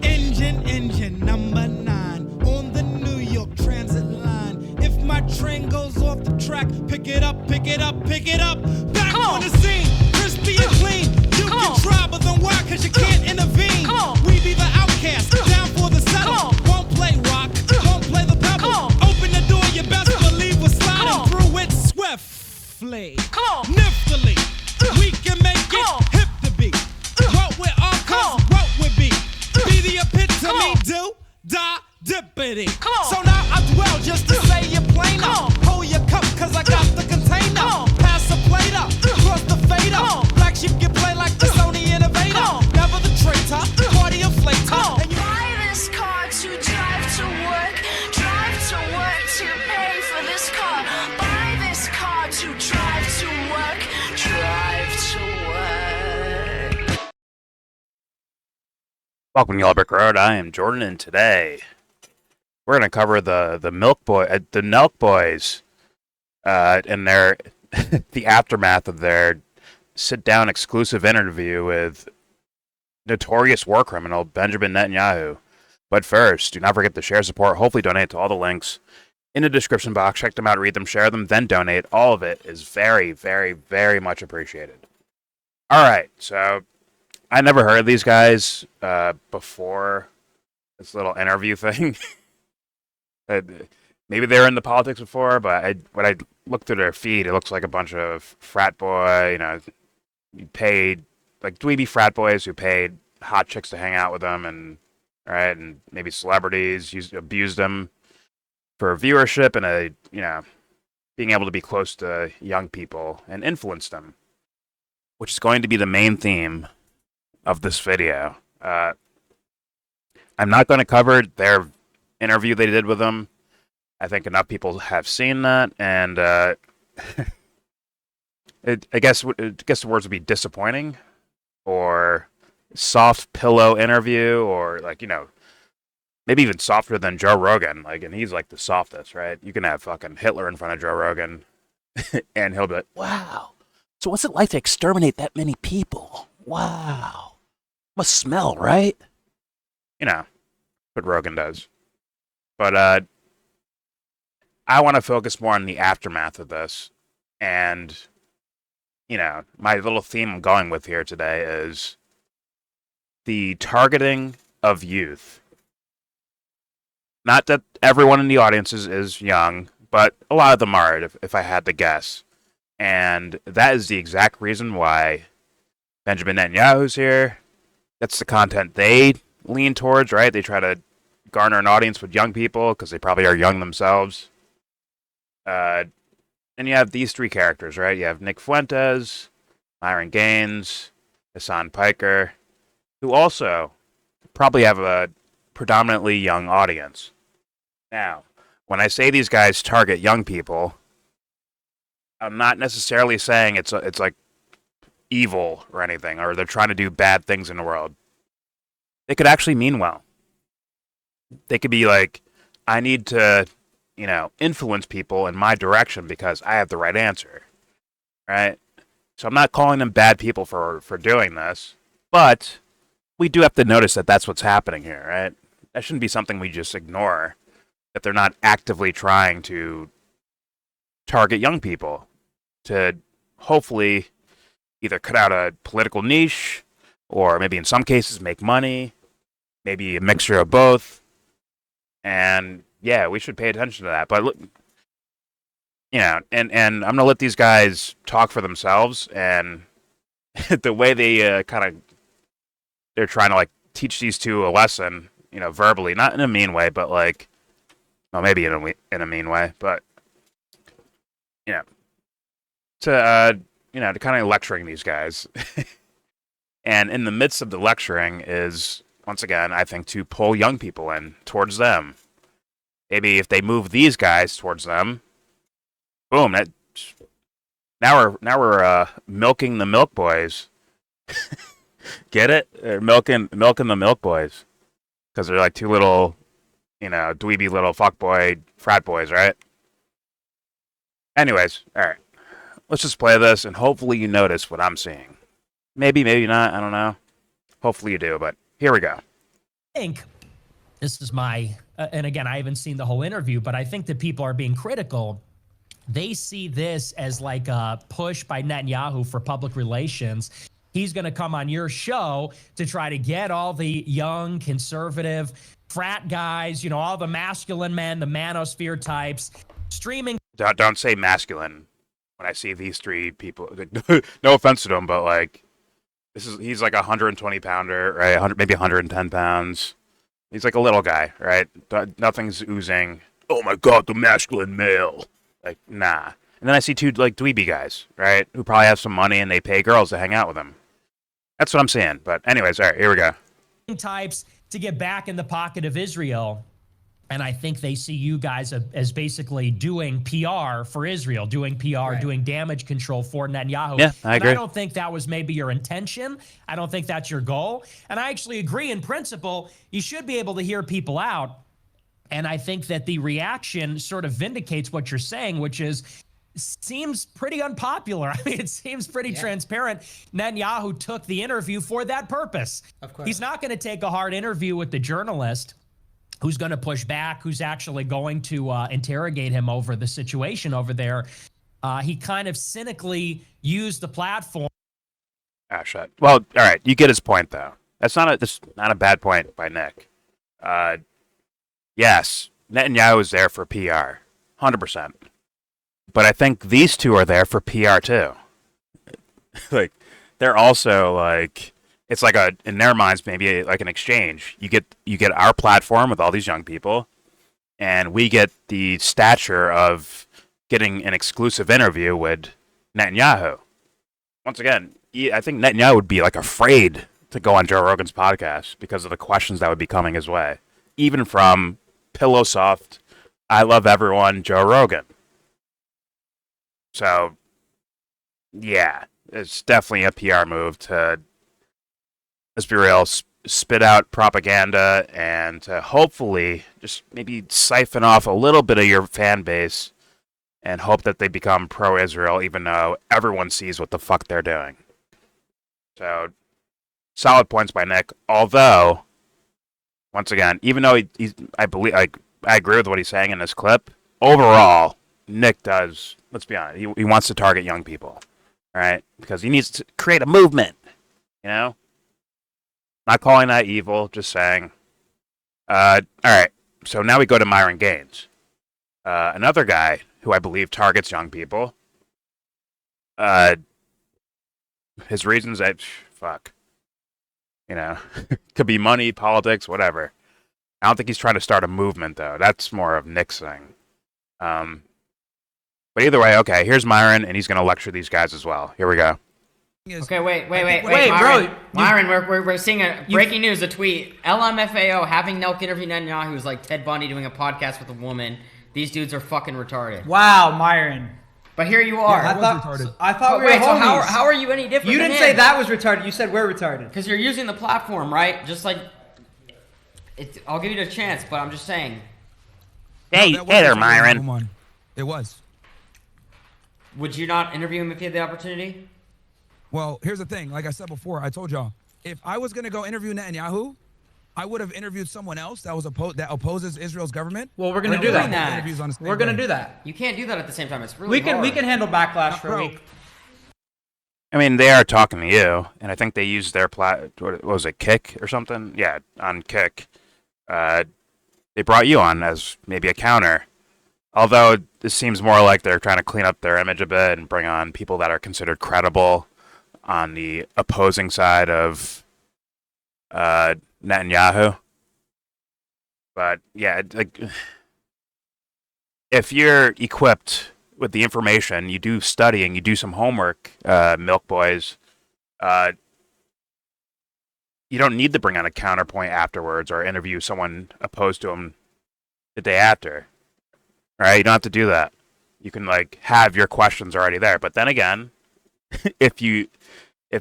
Engine number 9 on the New York Transit line. If my train goes off the track, pick it up, pick it up, pick it up. Back on the scene, crispy and clean. You can try, but then why? Cause you can't intervene. We be the outcast, down for the settle. Won't play rock, won't play the pebble. Open the door, you best believe we're sliding through it swiftly. Niftily, we can make it hip to be. What we are, cause what we be. Be the epitome, do, die, dippity. So now I dwell just to say you plain up. Hold your cup, cause I got the container. Pass the plate up, cross the fader. Black sheep get played like the Sony innovator. Never the traitor, party inflator. And you Buy this car to drive to work to pay for this car. Buy this car to drive to work to work. Welcome to Yellow Brick Road. I am Jordan, and today we're going to cover the Nelk boys, and their the aftermath of their sit-down exclusive interview with notorious war criminal Benjamin Netanyahu. But first, do not forget to share, support, hopefully donate to all the links in the description box. Check them out, read them, share them, then donate. All of it is very, very, very much appreciated. All right, so I never heard of these guys before this little interview thing. Maybe they were in the politics before, but when I looked through their feed, it looks like a bunch of frat boy, paid, like dweeby frat boys who paid hot chicks to hang out with them, and maybe celebrities abused them for viewership and being able to be close to young people and influence them, which is going to be the main theme of this video. I'm not going to cover their interview they did with them. I think enough people have seen that, and I guess the words would be disappointing, or soft pillow interview, or maybe even softer than Joe Rogan. And he's like the softest, right? You can have fucking Hitler in front of Joe Rogan, and he'll be like, "Wow, so what's it like to exterminate that many people? Wow, must smell, right?" What Rogan does. But I want to focus more on the aftermath of this. And, my little theme I'm going with here today is the targeting of youth. Not that everyone in the audience is young, but a lot of them are, if I had to guess. And that is the exact reason why Benjamin Netanyahu's here. That's the content they lean towards, right? They try to garner an audience with young people because they probably are young themselves. And you have these three characters, right? You have Nick Fuentes, Myron Gaines, Hassan Piker, who also probably have a predominantly young audience. Now, when I say these guys target young people, I'm not necessarily saying it's like evil or anything, or they're trying to do bad things in the world. They could actually mean well. They could be like, I need to, influence people in my direction because I have the right answer, right? So I'm not calling them bad people for doing this, but we do have to notice that that's what's happening here, right? That shouldn't be something we just ignore, that they're not actively trying to target young people to hopefully either cut out a political niche, or maybe in some cases make money, maybe a mixture of both. And yeah, we should pay attention to that. But look, and I'm going to let these guys talk for themselves. And the way they they're trying to teach these two a lesson, verbally, not in a mean way, but maybe in a mean way, but to kind of lecturing these guys. And in the midst of the lecturing is, once again, I think, to pull young people in towards them. Maybe if they move these guys towards them, boom! Now we're milking the milk boys. Get it? They're milking the milk boys because they're like two little, dweeby little fuckboy frat boys, right? Anyways, all right. Let's just play this, and hopefully you notice what I'm seeing. Maybe not. I don't know. Hopefully you do, but here we go. think this is my, and again, I haven't seen the whole interview, but I think that people are being critical. They see this as like a push by Netanyahu for public relations. He's going to come on your show to try to get all the young, conservative, frat guys, you know, all the masculine men, the manosphere types, streaming. Don't say masculine when I see these three people. No offense to them, but like, he's like a 120 pounder, right? Maybe 110 pounds. He's like a little guy, right? Nothing's oozing. Oh my God, the masculine male. Like, nah. And then I see two like dweeby guys, right? Who probably have some money and they pay girls to hang out with them. That's what I'm saying. But anyways, all right, here we go. Types to get back in the pocket of Israel. And I think they see you guys as basically doing PR for Israel, doing PR, doing damage control for Netanyahu. Yeah, I agree. And I don't think that was maybe your intention. I don't think that's your goal. And I actually agree in principle, you should be able to hear people out. And I think that the reaction sort of vindicates what you're saying, which is, seems pretty unpopular. I mean, it seems pretty transparent. Netanyahu took the interview for that purpose. Of course. He's not going to take a hard interview with the journalist who's going to push back, who's actually going to interrogate him over the situation over there. He kind of cynically used the platform. Ah, shut. Well, all right, you get his point, though. That's not a bad point by Nick. Yes, Netanyahu is there for PR, 100%. But I think these two are there for PR, too. Like, they're also, like... It's like in their minds, maybe like an exchange. You get our platform with all these young people, and we get the stature of getting an exclusive interview with Netanyahu. Once again, I think Netanyahu would be like afraid to go on Joe Rogan's podcast because of the questions that would be coming his way, even from Pillow Soft, I love everyone, Joe Rogan. So, yeah, it's definitely a PR move to. Let's be real, spit out propaganda and hopefully just maybe siphon off a little bit of your fan base and hope that they become pro-Israel, even though everyone sees what the fuck they're doing. So, solid points by Nick. Although, once again, even though I agree with what he's saying in this clip, overall, Nick does, let's be honest, he wants to target young people, right? Because he needs to create a movement, you know? Not calling that evil, just saying. All right, so now we go to Myron Gaines. Another guy who I believe targets young people. His reasons, fuck. You know, could be money, politics, whatever. I don't think he's trying to start a movement, though. That's more of Nick's thing. But either way, okay, here's Myron, and he's going to lecture these guys as well. Here we go. Okay, wait, Wait, Myron, bro. Myron, we're seeing breaking news, a tweet. LMFAO having Nelk interview Netanyahu is like Ted Bundy doing a podcast with a woman. These dudes are fucking retarded. Wow, Myron. But here you are. I thought we were wait, so homies. how are you any different You than didn't say him? that was retarded. You said we're retarded. Because you're using the platform, right? Just like... I'll give you the chance, but I'm just saying. Hey there, Myron. Come on. It was. Would you not interview him if you had the opportunity? Well, here's the thing. Like I said before, I told y'all, if I was going to go interview Netanyahu, I would have interviewed someone else that opposes Israel's government. Well, we're gonna We're do doing that. that. Interviews on the same We're gonna day. do that. You can't do that at the same time. It's really hard. We can handle backlash for a Bro. week. I mean, they are talking to you, and I think they used their what was it, Kick or something? Yeah, on Kick. They brought you on as maybe a counter. Although this seems more like they're trying to clean up their image a bit and bring on people that are considered credible on the opposing side of Netanyahu. But yeah, like, if you're equipped with the information, you do studying, you do some homework, Milk Boys, you don't need to bring on a counterpoint afterwards or interview someone opposed to him the day after. Right? You don't have to do that. You can like have your questions already there. But then again, if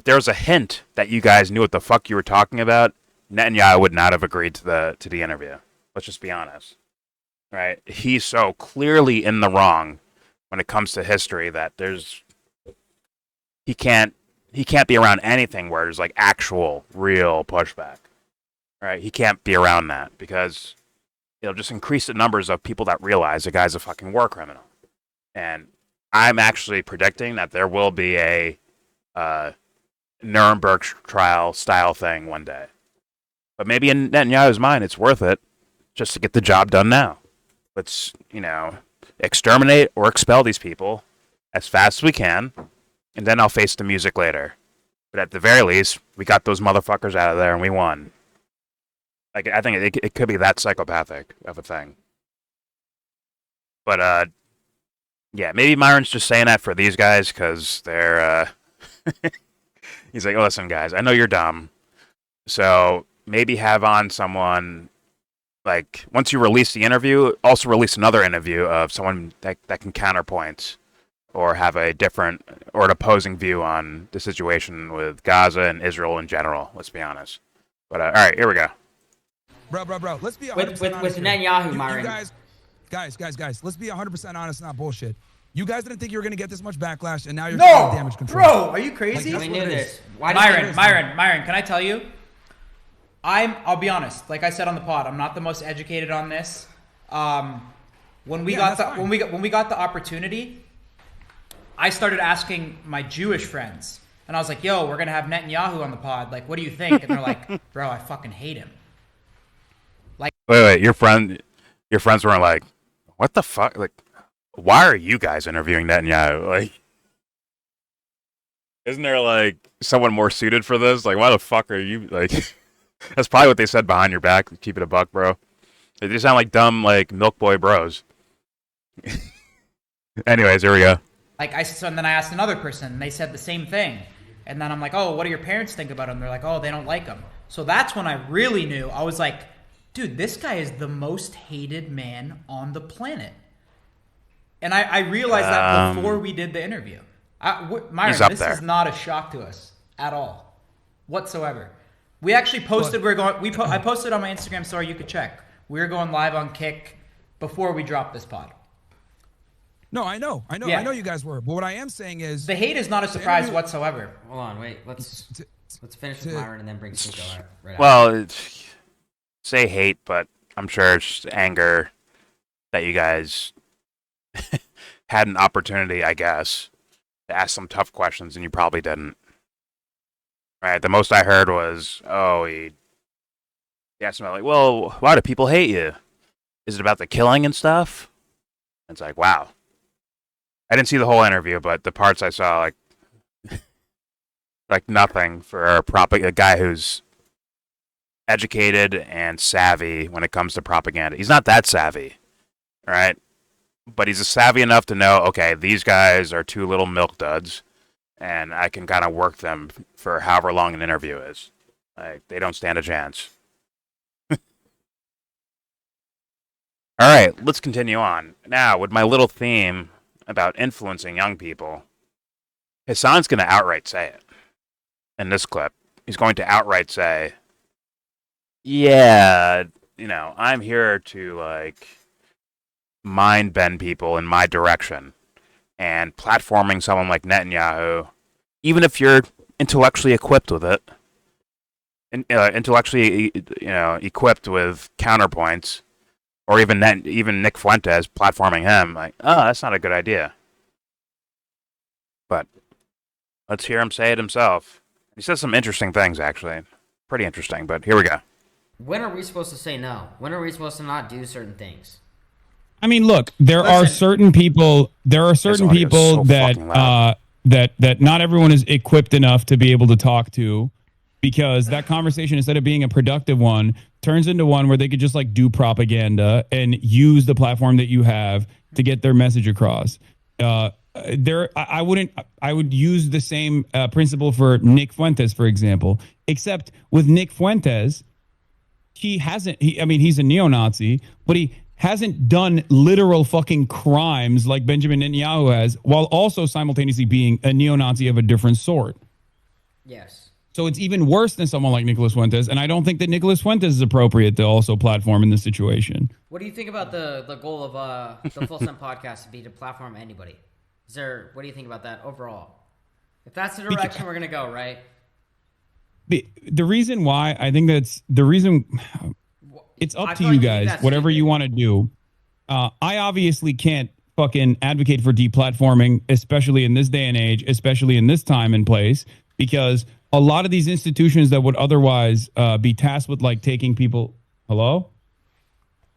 there's a hint that you guys knew what the fuck you were talking about, Netanyahu would not have agreed to the interview. Let's just be honest. Right? He's so clearly in the wrong when it comes to history that he can't be around anything where there's like actual real pushback. right? He can't be around that because it'll just increase the numbers of people that realize the guy's a fucking war criminal. And I'm actually predicting that there will be a Nuremberg trial style thing one day. But maybe in Netanyahu's mind, it's worth it just to get the job done now. Let's, exterminate or expel these people as fast as we can, and then I'll face the music later. But at the very least, we got those motherfuckers out of there and we won. Like, I think it could be that psychopathic of a thing. But, yeah, maybe Myron's just saying that for these guys because they're, he's like, listen, guys, I know you're dumb. So maybe have on someone, like, once you release the interview, also release another interview of someone that can counterpoint or have a different or an opposing view on the situation with Gaza and Israel in general, let's be honest. But, all right, here we go. Bro. Let's be 100% With honest here. Netanyahu, You Myron. guys. Let's be 100% honest, not bullshit. You guys didn't think you were gonna get this much backlash, and now you're No, getting damage control. bro, are you crazy? Like, We that's knew what it this. is. Why do you think Myron, can I tell you? I'll be honest. Like I said on the pod, I'm not the most educated on this. When we got the opportunity, I started asking my Jewish friends, and I was like, "Yo, we're gonna have Netanyahu on the pod. Like, what do you think?" And they're like, "Bro, I fucking hate him." Wait, your friends weren't like, what the fuck? Like, why are you guys interviewing Netanyahu? Like, isn't there, like, someone more suited for this? Like, why the fuck are you, like... That's probably what they said behind your back. Keep it a buck, bro. They just sound like dumb, like, milk boy bros. Anyways, here we go. And then I asked another person, and they said the same thing. And then I'm like, "Oh, what do your parents think about him?" They're like, "Oh, they don't like him." So that's when I really knew. I was like, dude, this guy is the most hated man on the planet. And I realized that before we did the interview. Myron, this is not a shock to us at all, whatsoever. We actually posted. I posted on my Instagram story. You could check. We're going live on Kick before we dropped this pod. No, I know you guys were. But what I am saying is the hate is not a surprise whatsoever. Hold on, wait. Let's finish with Myron and then bring Cinco right out. Well, say hate, but I'm sure it's just anger that you guys had an opportunity, I guess, to ask some tough questions and you probably didn't. Right? The most I heard was, he asked me, like, well, why do people hate you? Is it about the killing and stuff? It's like, wow. I didn't see the whole interview, but the parts I saw, like nothing for a guy who's educated and savvy when it comes to propaganda. He's not that savvy, right? But he's savvy enough to know, okay, these guys are two little milk duds, and I can kind of work them for however long an interview is. Like, they don't stand a chance. All right, let's continue on. Now, with my little theme about influencing young people, Hassan's going to outright say it in this clip. He's going to outright say, yeah, I'm here to, like, mind bend people in my direction. And platforming someone like Netanyahu, even if you're intellectually equipped with it, equipped with counterpoints, or even Nick Fuentes platforming him, like, that's not a good idea. But let's hear him say it himself. He says some interesting things, actually. Pretty interesting, but here we go. When are we supposed to say no? When are we supposed to not do certain things? I mean, look, there are certain people that that not everyone is equipped enough to be able to talk to, because that conversation, instead of being a productive one, turns into one where they could just like do propaganda and use the platform that you have to get their message across. I would use the same principle for Nick Fuentes, for example, except with Nick Fuentes, he's a neo-Nazi, but he hasn't done literal fucking crimes like Benjamin Netanyahu has, while also simultaneously being a neo-Nazi of a different sort. Yes. So it's even worse than someone like Nicholas Fuentes, and I don't think that Nicholas Fuentes is appropriate to also platform in this situation. What do you think about the goal of the Full Send podcast to be to platform anybody? What do you think about that overall? If that's the direction we're gonna go, right? the reason why I think that's the reason. It's up I to feel you like guys. that's Whatever stupid. you want to do. I obviously can't fucking advocate for deplatforming, especially in this day and age, especially in this time and place, because a lot of these institutions that would otherwise be tasked with like taking people. Hello?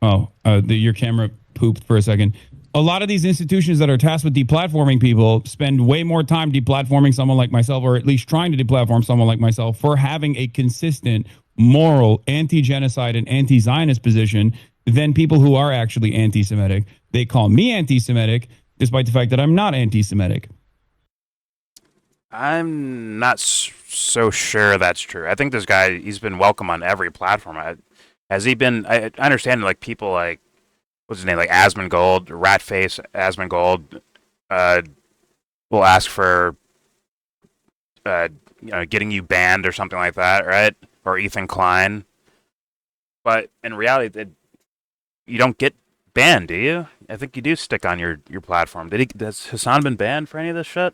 Oh, your camera pooped for a second. A lot of these institutions that are tasked with deplatforming people spend way more time deplatforming someone like myself, or at least trying to deplatform someone like myself, for having a consistent moral anti-genocide and anti-Zionist position than people who are actually anti-Semitic. They call me anti-Semitic, despite the fact that I'm not anti-Semitic. I'm not so sure that's true. I think this guy, he's been welcome on every platform. Has he been? I understand like people like, what's his name, like Asmongold, Ratface Asmongold, will ask for, getting you banned or something like that, right? Or Ethan Klein. But in reality, you don't get banned, do you? I think you do stick on your platform. Has Hassan been banned for any of this shit?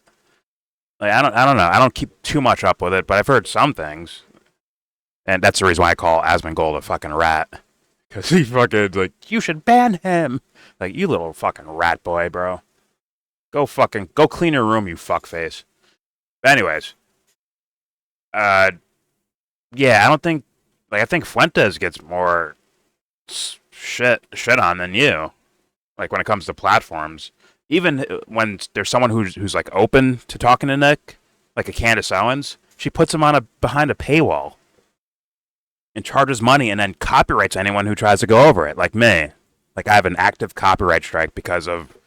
Like, I don't know. I don't keep too much up with it, but I've heard some things. And that's the reason why I call Asmongold a fucking rat. Because he fucking, like, you should ban him. Like, you little fucking rat boy, bro. Go clean your room, you fuckface. But anyways. Yeah, I think Fuentes gets more shit on than you. Like, when it comes to platforms. Even when there's someone who's like open to talking to Nick, like a Candace Owens, she puts him behind a paywall and charges money and then copyrights anyone who tries to go over it, like me. Like, I have an active copyright strike because of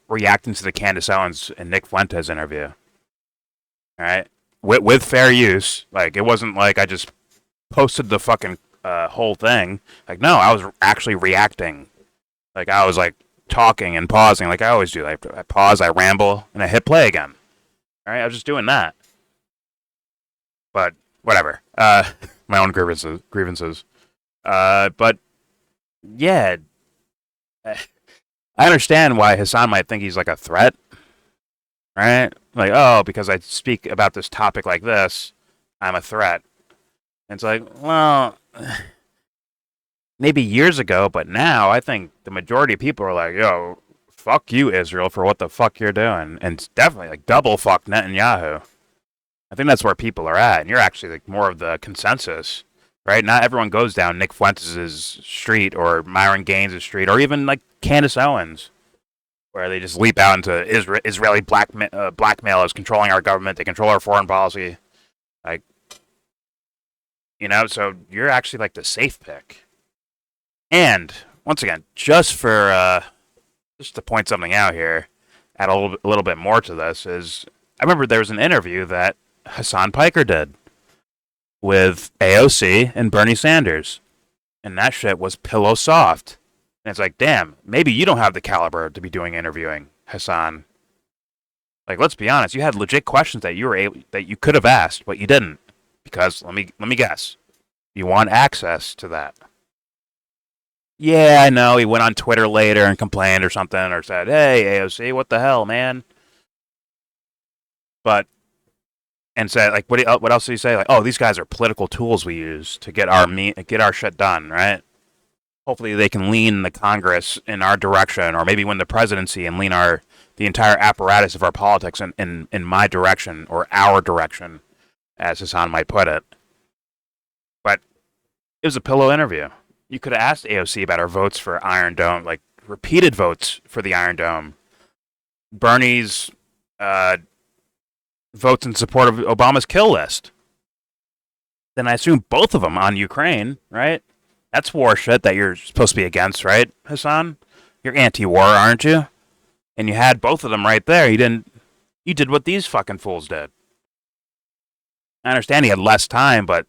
reacting to the Candace Owens and Nick Fuentes interview. All right, with fair use. Like, it wasn't like I just posted the fucking whole thing. Like, no, I was actually reacting. Like, I was like talking and pausing, like I always do. Like, I pause, I ramble, and I hit play again. All right, I was just doing that. But whatever. My own grievances. But yeah, I understand why Hassan might think he's like a threat, right? Like, oh, because I speak about this topic like this, I'm a threat. And it's like, well, maybe years ago, but now I think the majority of people are like, yo, fuck you, Israel, for what the fuck you're doing. And it's definitely like double fuck Netanyahu. I think that's where people are at. And you're actually like more of the consensus, right? Not everyone goes down Nick Fuentes' street or Myron Gaines' street or even like Candace Owens, where they just leap out into Israeli blackmail is controlling our government. They control our foreign policy. Like, so you're actually like the safe pick. And once again, just to point something out here, add a little bit more to this, is I remember there was an interview that Hassan Piker did with AOC and Bernie Sanders, and that shit was pillow soft. And it's like, damn, maybe you don't have the caliber to be doing interviewing, Hassan. Like, let's be honest, you had legit questions that you could have asked, but you didn't, because let me guess, you want access to that. Yeah, I know. He went on Twitter later and complained or something, or said, "Hey, AOC, what the hell, man?" And said, like, what else did he say? Like, oh, these guys are political tools we use to get our shit done, right? Hopefully, they can lean the Congress in our direction, or maybe win the presidency and lean the entire apparatus of our politics in my direction or our direction, as Hassan might put it. But it was a pillow interview. You could have asked AOC about her votes for Iron Dome, like repeated votes for the Iron Dome. Bernie's votes in support of Obama's kill list. Then I assume both of them on Ukraine, right? That's war shit that you're supposed to be against, right, Hassan? You're anti-war, aren't you? And you had both of them right there. You did what these fucking fools did. I understand he had less time, but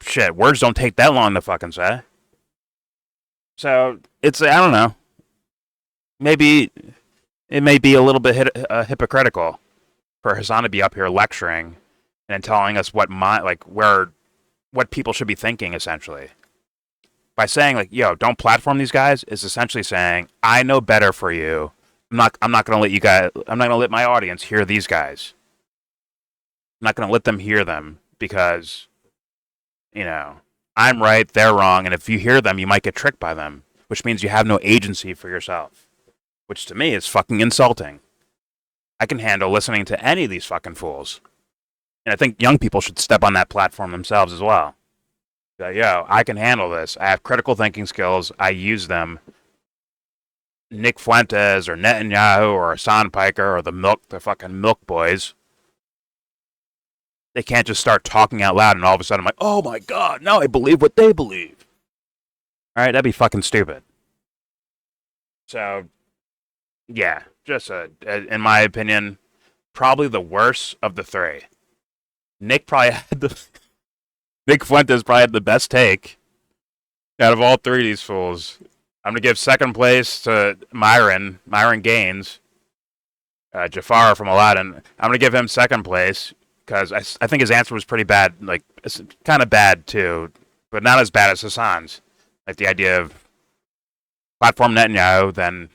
shit, words don't take that long to fucking say. So, I don't know. Maybe it may be a little bit hypocritical for Hassan to be up here lecturing and telling us what people should be thinking, essentially. By saying, like, yo, don't platform these guys, is essentially saying, I know better for you. I'm not going to let my audience hear these guys. I'm not going to let them hear them because, I'm right, they're wrong, and if you hear them, you might get tricked by them, which means you have no agency for yourself, which to me is fucking insulting. I can handle listening to any of these fucking fools. And I think young people should step on that platform themselves as well. Be like, yo, I can handle this. I have critical thinking skills. I use them. Nick Fuentes or Netanyahu or Hassan Piker or the fucking Milk Boys, they can't just start talking out loud and all of a sudden I'm like, oh my God, now I believe what they believe. All right, that'd be fucking stupid. So, yeah, just in my opinion, probably the worst of the three. Nick Fuentes probably had the best take out of all three of these fools. I'm going to give second place to Myron Gaines, Jafar from Aladdin. I'm going to give him second place because I think his answer was pretty bad. Like, it's kind of bad too, but not as bad as Hassan's. Like the idea of platform Netanyahu, then,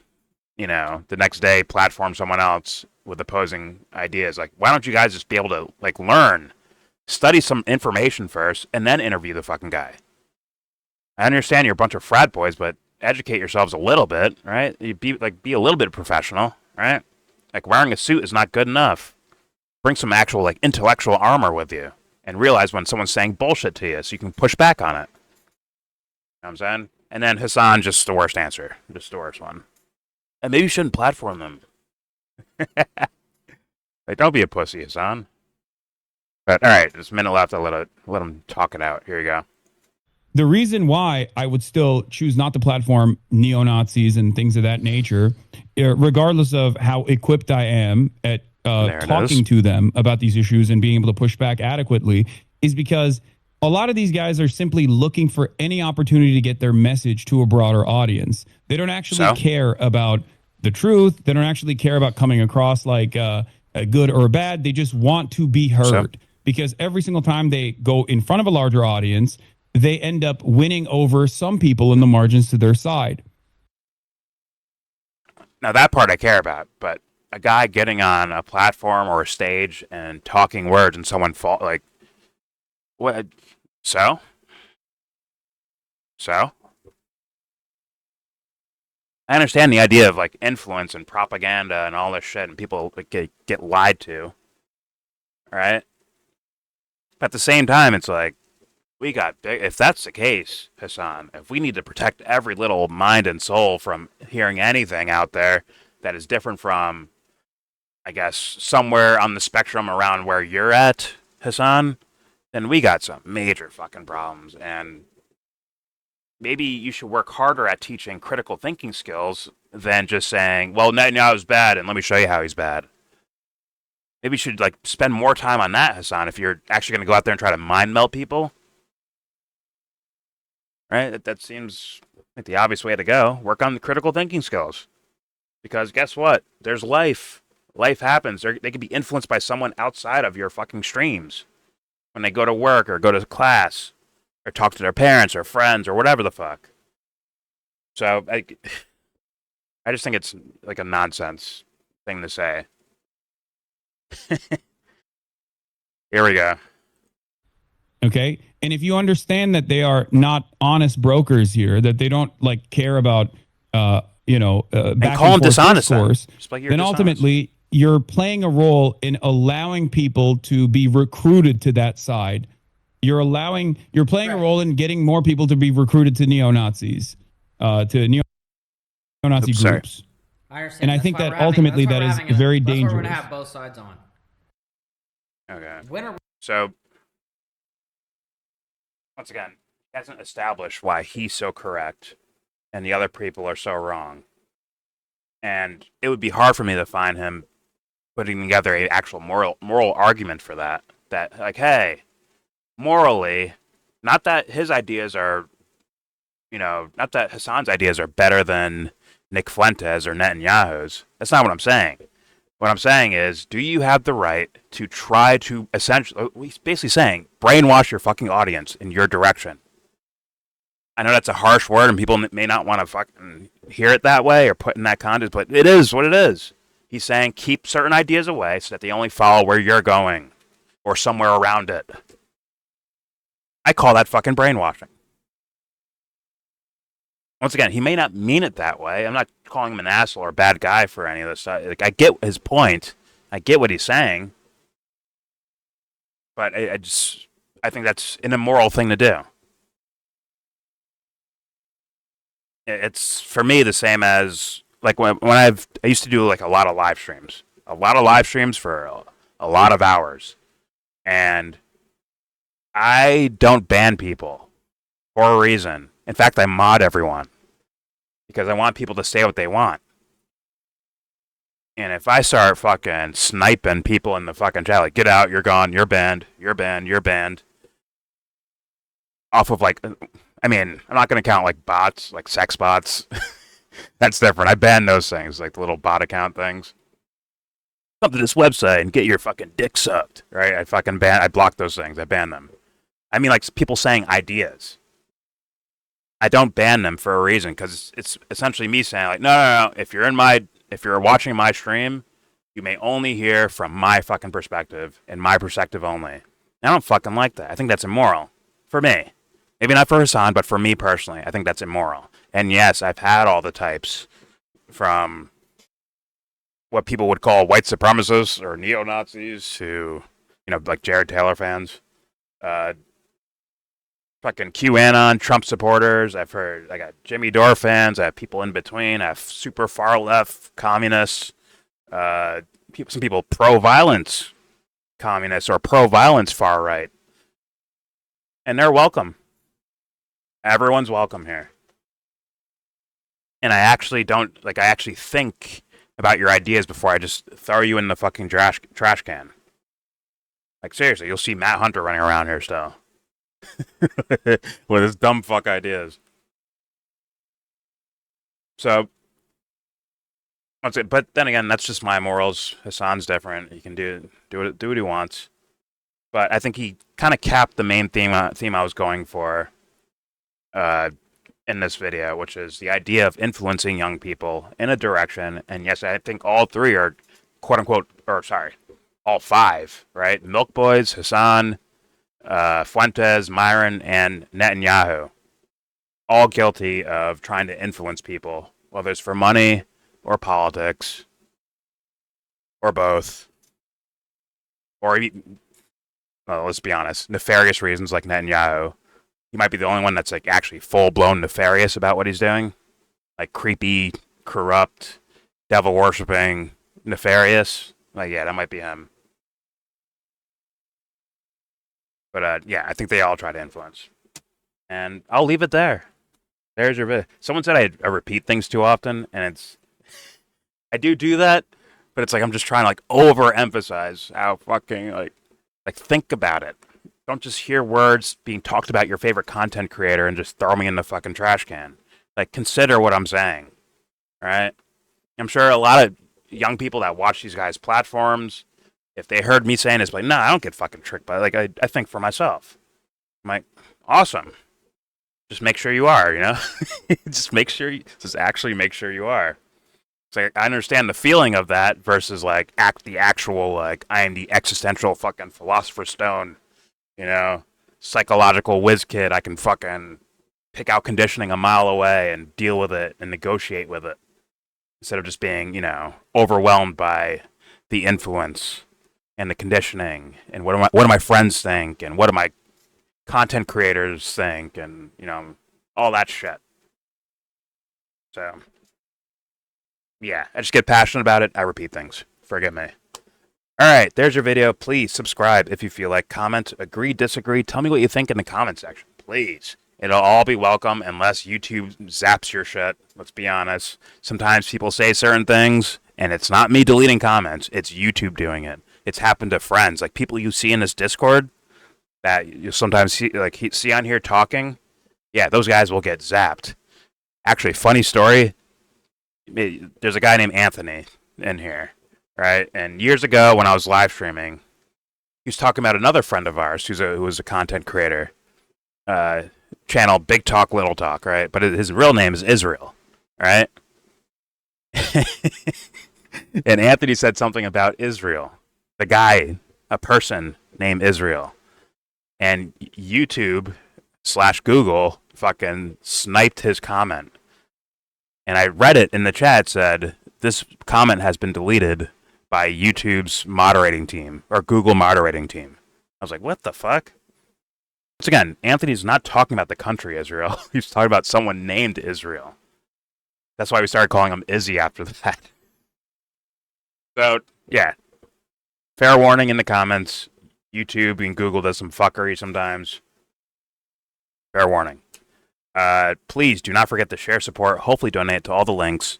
the next day platform someone else with opposing ideas. Like, why don't you guys just be able to, like, learn, study some information first, and then interview the fucking guy? I understand you're a bunch of frat boys, but educate yourselves a little bit, right? You be a little bit professional, right? Like, wearing a suit is not good enough. Bring some actual, like, intellectual armor with you and realize when someone's saying bullshit to you so you can push back on it. You know what I'm saying? And then Hassan, just the worst answer. Just the worst one. And maybe you shouldn't platform them. Like, don't be a pussy, Hassan. But, all right, there's a minute left. I'll let him talk it out. Here you go. The reason why I would still choose not to platform neo-Nazis and things of that nature, regardless of how equipped I am at talking to them about these issues and being able to push back adequately, is because a lot of these guys are simply looking for any opportunity to get their message to a broader audience. They don't actually care about the truth. They don't actually care about coming across like a good or bad. They just want to be heard. Because every single time they go in front of a larger audience, they end up winning over some people in the margins to their side. Now, that part I care about, but a guy getting on a platform or a stage and talking words and someone like, what? So? I understand the idea of, like, influence and propaganda and all this shit, and people, like, get lied to, right? But at the same time, it's like, we got big. If that's the case, Hassan, if we need to protect every little mind and soul from hearing anything out there that is different from, I guess, somewhere on the spectrum around where you're at, Hassan, then we got some major fucking problems. And maybe you should work harder at teaching critical thinking skills than just saying, well, Netanyahu's bad, and let me show you how he's bad. Maybe you should, like, spend more time on that, Hassan, if you're actually going to go out there and try to mind melt people. Right? That seems like the obvious way to go. Work on the critical thinking skills. Because guess what? There's life. Life happens. They can be influenced by someone outside of your fucking streams. When they go to work or go to class or talk to their parents or friends or whatever the fuck. So I just think it's like a nonsense thing to say. Here we go. Okay. And if you understand that they are not honest brokers here, that they don't like care about, back and call them dishonest, discourse, then ultimately you're playing a role in allowing people to be recruited to that side. You're playing a role in getting more people to be recruited to neo-Nazis, to neo-Nazi groups. I understand. And I think that ultimately that is very dangerous. We're going to have both sides on. Okay. So, once again, he hasn't established why he's so correct and the other people are so wrong. And it would be hard for me to find him putting together an actual moral argument for that. That, like, hey, morally, not that his ideas are, not that Hassan's ideas are better than Nick Fuentes or Netanyahu's. That's not what I'm saying. What I'm saying is, do you have the right to try to essentially, he's basically saying, brainwash your fucking audience in your direction? I know that's a harsh word and people may not want to fucking hear it that way or put in that context, but it is what it is. He's saying keep certain ideas away so that they only follow where you're going or somewhere around it. I call that fucking brainwashing. Once again, he may not mean it that way. I'm not calling him an asshole or a bad guy for any of this stuff. Like, I get his point. I get what he's saying. But I think that's an immoral thing to do. It's, for me, the same as, like, when I used to do, like, a lot of live streams. A lot of live streams for a lot of hours. And I don't ban people for a reason. In fact, I mod everyone because I want people to say what they want. And if I start fucking sniping people in the fucking chat, like, get out, you're gone, you're banned, you're banned, you're banned, off of, like, I mean, I'm not going to count, like, bots, like sex bots. That's different. I ban those things, like the little bot account things. Come to this website and get your fucking dick sucked, right? I block those things. I ban them. I mean, like, people saying ideas. I don't ban them for a reason, because it's essentially me saying, like, no. If you're watching my stream, you may only hear from my fucking perspective and my perspective only. I don't fucking like that. I think that's immoral. For me. Maybe not for Hassan, but for me personally, I think that's immoral. And yes, I've had all the types from what people would call white supremacists or neo-Nazis who, like Jared Taylor fans. Fucking QAnon, Trump supporters. I got Jimmy Dore fans. I have people in between. I have super far left communists. Some people pro-violence communists or pro-violence far right. And they're welcome. Everyone's welcome here. And I actually think about your ideas before I just throw you in the fucking trash can. Like, seriously, you'll see Matt Hunter running around here still. With his dumb fuck ideas. So, that's it. But then again, that's just my morals. Hassan's different. He can do what he wants. But I think he kind of capped the main theme I was going for in this video, which is the idea of influencing young people in a direction. And yes, I think all three are all five, right? Milk Boys, Hassan, Fuentes, Myron, and Netanyahu, all guilty of trying to influence people, whether it's for money or politics or both, or even, well, let's be honest, nefarious reasons like Netanyahu. He might be the only one that's like actually full-blown nefarious about what he's doing, like creepy, corrupt, devil-worshipping, nefarious. Like, yeah, that might be him. But, yeah, I think they all try to influence. And I'll leave it there. There's your video. Someone said I repeat things too often, and it's... I do that, but it's like I'm just trying to, like, overemphasize how fucking, like, think about it. Don't just hear words being talked about your favorite content creator and just throw me in the fucking trash can. Like, consider what I'm saying, right? I'm sure a lot of young people that watch these guys' platforms, if they heard me saying this, like, no, I don't get fucking tricked by it. Like, I think for myself. I'm like, awesome. Just make sure you are, just actually make sure you are. So like, I understand the feeling of that versus, like, the actual, like, I am the existential fucking philosopher's stone, psychological whiz kid. I can fucking pick out conditioning a mile away and deal with it and negotiate with it. Instead of just being, overwhelmed by the influence and the conditioning, and what do my friends think, and what do my content creators think, and all that shit. So, yeah, I just get passionate about it. I repeat things. Forgive me. All right, there's your video. Please subscribe if you feel like. Comment, agree, disagree. Tell me what you think in the comment section, please. It'll all be welcome unless YouTube zaps your shit. Let's be honest. Sometimes people say certain things, and it's not me deleting comments. It's YouTube doing it. It's happened to friends, like people you see in this Discord that you sometimes see on here talking. Yeah, those guys will get zapped. Actually, funny story. There's a guy named Anthony in here, right? And years ago when I was live streaming, he was talking about another friend of ours who was a content creator. Channel Big Talk Little Talk, right? But his real name is Israel, right? And Anthony said something about Israel. The guy, a person named Israel. And YouTube/Google fucking sniped his comment. And I read it in the chat, said, this comment has been deleted by YouTube's moderating team, or Google moderating team. I was like, what the fuck? Once again, Anthony's not talking about the country Israel. He's talking about someone named Israel. That's why we started calling him Izzy after that. So, yeah. Fair warning in the comments. YouTube and Google does some fuckery sometimes. Fair warning. Please do not forget to share, support, hopefully donate to all the links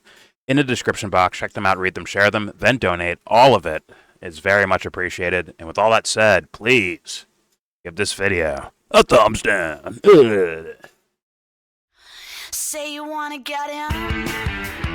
in the description box. Check them out, read them, share them, then donate. All of it is very much appreciated. And with all that said, please give this video a thumbs down. Say you wanna get in.